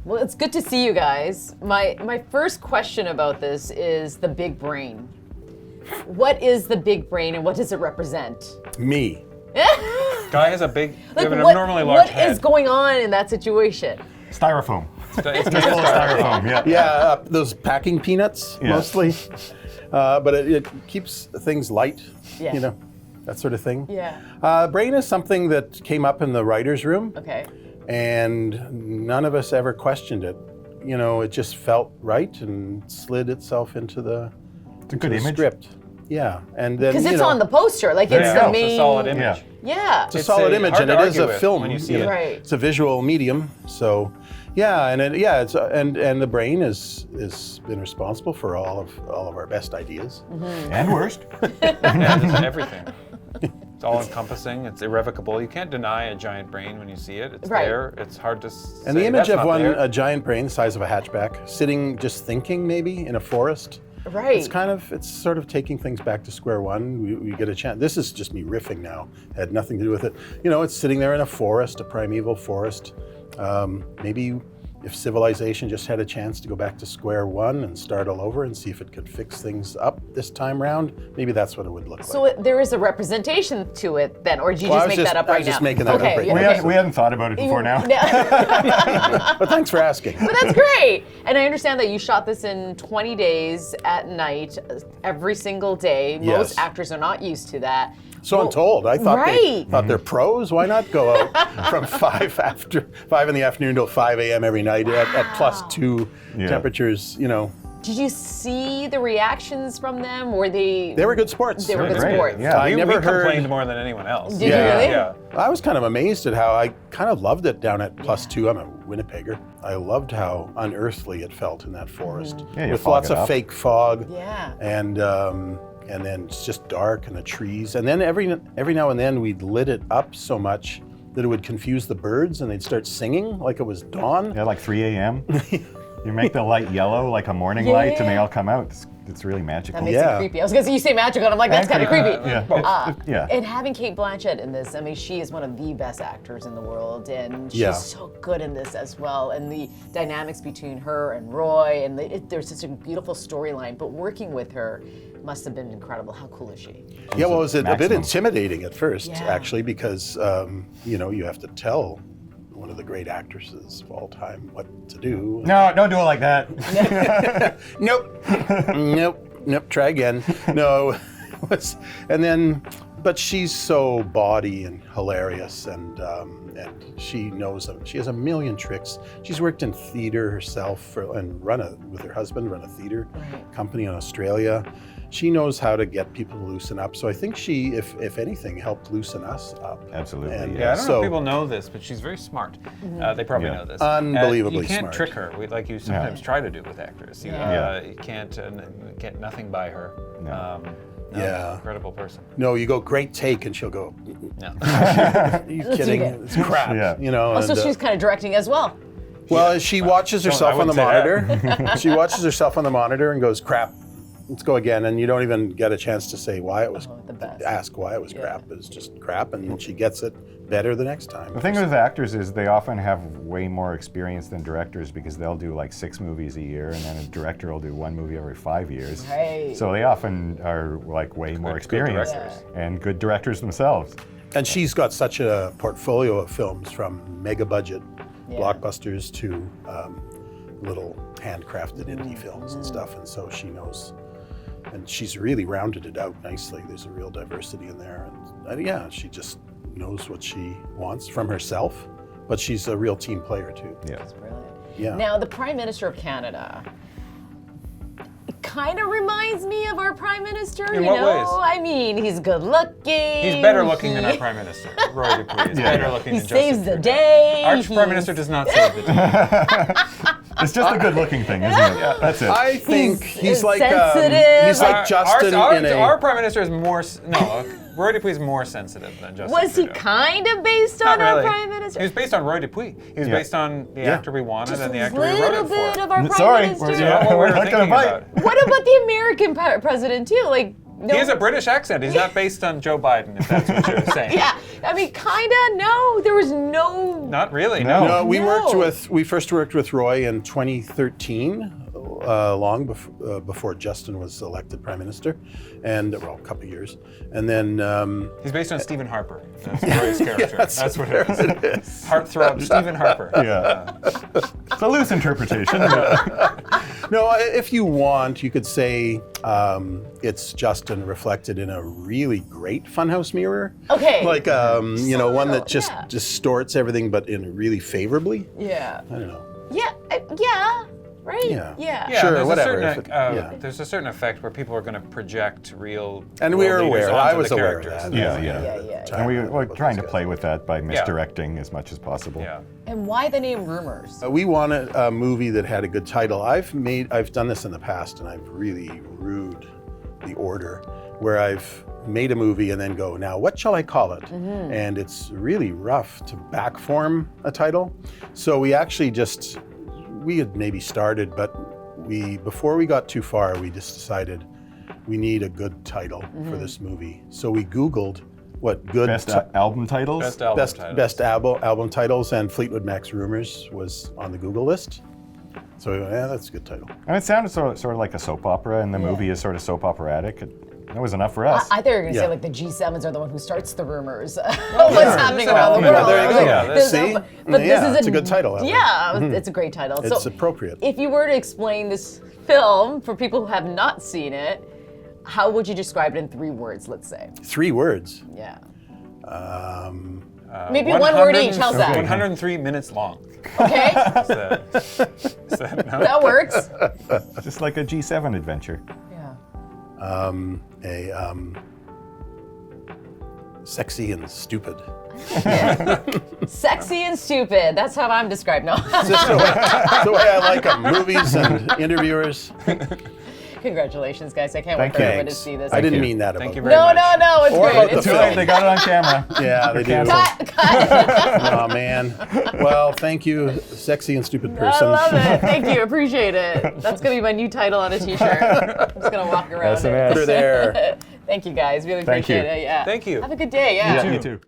Well, it's good to see you guys. My first question about this is the big brain. What is the big brain and what does it represent? Me. Guy has a big, Like, you have an abnormally large head. What is going on in that situation? Styrofoam. It's Styrofoam, yeah. Yeah, those packing peanuts, Yeah. mostly. But it keeps things light, Yeah. you know, that sort of thing. Yeah. Brain is something that came up in the writer's room, Okay. and none of us ever questioned it. You know, it just felt right and slid itself into the, It's a good image. script. Yeah, and then, Because you it's know, on the poster. Like, it's Yeah, the main. it's a solid image. Yeah. Yeah. It's a solid image, hard and to it is argue a with film. when you see it. Right. It's a visual medium, so yeah, and it's and the brain is been responsible for all of our best ideas. And worst. Yeah, it's everything. It's all encompassing. It's irrevocable. You can't deny a giant brain when you see it. It's Right. there. It's hard to say And the image that's of not there. a giant brain the size of a hatchback, sitting just thinking maybe in a forest. Right. It's sort of taking things back to square one. We get a chance. This is just me riffing now. It had nothing to do with it. You know, it's sitting there in a forest, a primeval forest. Maybe if civilization just had a chance to go back to square one and start all over and see if it could fix things up this time round, maybe that's what it would look like. So there is a representation to it then, or did you Well, just I was make just- that up I right was just now? making that up okay, right yeah, now. okay. We hadn't thought about it before now. But thanks for asking. But that's great. And I understand that you shot this in 20 days at night, every single day. Most Yes. actors are not used to that. So I'm told. I thought Right. thought they're pros. Why not go out from 5 in the afternoon till 5 a.m. every night at +2 Yeah. temperatures? You know, Did you see the reactions from them? Were they? they were good sports. They were good Great. sports. Yeah. I we never heard. complained more than anyone else. Did you really? Yeah. I was kind of amazed at how I kind of loved it down at +2. I'm a Winnipegger. I loved how unearthly it felt in that forest Yeah, you with fog lots it of up. fake fog. Yeah. And then it's just dark and the trees. And then every now and then we'd lit it up so much that it would confuse the birds and they'd start singing like it was dawn. Yeah, like 3 a.m. You make the light yellow like a morning light and they all come out. It's really magical. That makes Yeah. it creepy. I was gonna say you say magical, and I'm like, that's kind of creepy. Yeah. Yeah. And having Kate Blanchett in this, I mean, she is one of the best actors in the world, and she's Yeah. so good in this as well. And the dynamics between her and Roy, and there's such a beautiful storyline. But working with her must have been incredible. How cool is she? Yeah, well, it was a bit Maximum. intimidating at first, Yeah. actually, because, you know, you have to tell one of the great actresses of all time what to do. No, don't do it like that. Nope, try again. No, it was, and then, but she's so bawdy and hilarious, and she knows them. She has a million tricks. She's worked in theater herself and with her husband, run a theater company in Australia. She knows how to get people to loosen up. So I think she, if anything, helped loosen us up. Absolutely. And, Yeah, I don't know so- if people know this, but she's very smart. They probably Yeah. know this. Unbelievably You can't smart. trick her, like you sometimes try to do with actors. You, Yeah. you can't get nothing by her. No. Yeah. Incredible person. No, you go, great take, and she'll go, No. are you kidding? okay. It's crap. Yeah. You know. Also, and, she's kind of directing as well. well, she watches herself I on the wouldn't say monitor. She watches herself on the monitor and goes, crap. Let's go again, and you don't even get a chance to say why it was. The best. Ask why it was crap. It's just crap, and she gets it better the next time. The thing with actors is they often have way more experience than directors because they'll do like 6 movies a year, and then a director will do 1 movie every 5 years. Right. So they often are like way more good experienced directors. and good directors themselves. And she's got such a portfolio of films, from mega budget Yeah. blockbusters to little handcrafted indie films and stuff, and so she knows. And she's really rounded it out nicely. There's a real diversity in there, and yeah, she just knows what she wants from herself. But she's a real team player too. Yeah. Brilliant. Yeah. Now, the Prime Minister of Canada kind of reminds me of our Prime Minister. In you what know, ways? I mean, he's good looking. He's better looking than our Prime Minister. Roy Dupuis is better looking He than saves Justin the Trudeau. day. Our he's- Prime Minister does not save the day. It's just a good looking thing, isn't it? That's it. I think he's like sensitive. he's like Justin in a. Our Prime Minister is more... No, Roy Dupuis is more sensitive than Justin Was he Trudeau. kind of based Not on really. our Prime Minister? He was based on Roy Dupuis. He was Yeah. based on the actor we wanted Just and the a actor we wrote little it bit for. of our Prime Sorry, Minister. we're- That's what we We're were not gonna thinking bite. about. What about the American president too? Like, He has a British accent. He's not based on Joe Biden, if that's what you're saying. Yeah, I mean, kinda. No, there was no. Not really, no. No, No. we first worked with Roy in 2013, long before Justin was elected Prime Minister, and well, a couple of years, and then He's based on Stephen Harper. That's Roy's character. Yes, That's what it is. Heartthrob Stephen Harper. Yeah. It's a loose interpretation. no, if you want, you could say it's Justin reflected in a really great funhouse mirror. Okay. Like one that just yeah. distorts everything, but in really favorably. Yeah. I don't know. Yeah. Yeah. Right. Yeah. Yeah, Sure, there's whatever, A certain, if it- yeah. There's a certain effect where people are going to project real. And we were world leaders aware. I onto was the aware of characters. that. Yeah. And we were Both trying those to guys. play with that by misdirecting as much as possible. Yeah. And why the name Rumours? We wanted a movie that had a good title. I've done this in the past, and I've really rued the order, where I've made a movie and then go, now what shall I call it? Mm-hmm. And it's really rough to back form a title. So we actually we had maybe started, but before we got too far, we just decided we need a good title for this movie. So we Googled what good Best album titles? Best album titles. best album titles, and Fleetwood Mac's Rumours was on the Google list. So we went, yeah, that's a good title. And it sounded sort of like a soap opera, and the movie is sort of soap operatic. That was enough for us. I thought you were going to say Yeah. like the G7s are the one who starts the rumors. What's happening around the Yeah, world? there you go. Yeah, There's See? but Yeah, this is it's a good title, I Yeah, it's a great title. It's So appropriate. if you were to explain this film for people who have not seen it, how would you describe it in 3 words, let's say? 3 words. Yeah. Um, Maybe one word each, 100 how's that? 103 minutes long. Okay, Is that no? that works. Just like a G7 adventure. Yeah. Sexy and stupid. Sexy and stupid. That's how I'm described. No. It's just the way I like them. Movies and interviewers. Congratulations, guys. I can't wait Thank for you. everyone to see this. I didn't you. mean that Thank about you very No, much. no, it's Or great. about the It's film. great. They got it on camera. Yeah, they do. Cut. Oh, man. Well, thank you, sexy and stupid I person. love it. Thank you. Appreciate it. That's going to be my new title on a t-shirt. I'm just going to walk around SMS. Put her there. Thank you, guys. Really Thank appreciate you. it. Yeah. Thank you. Have a good day. Yeah. You too.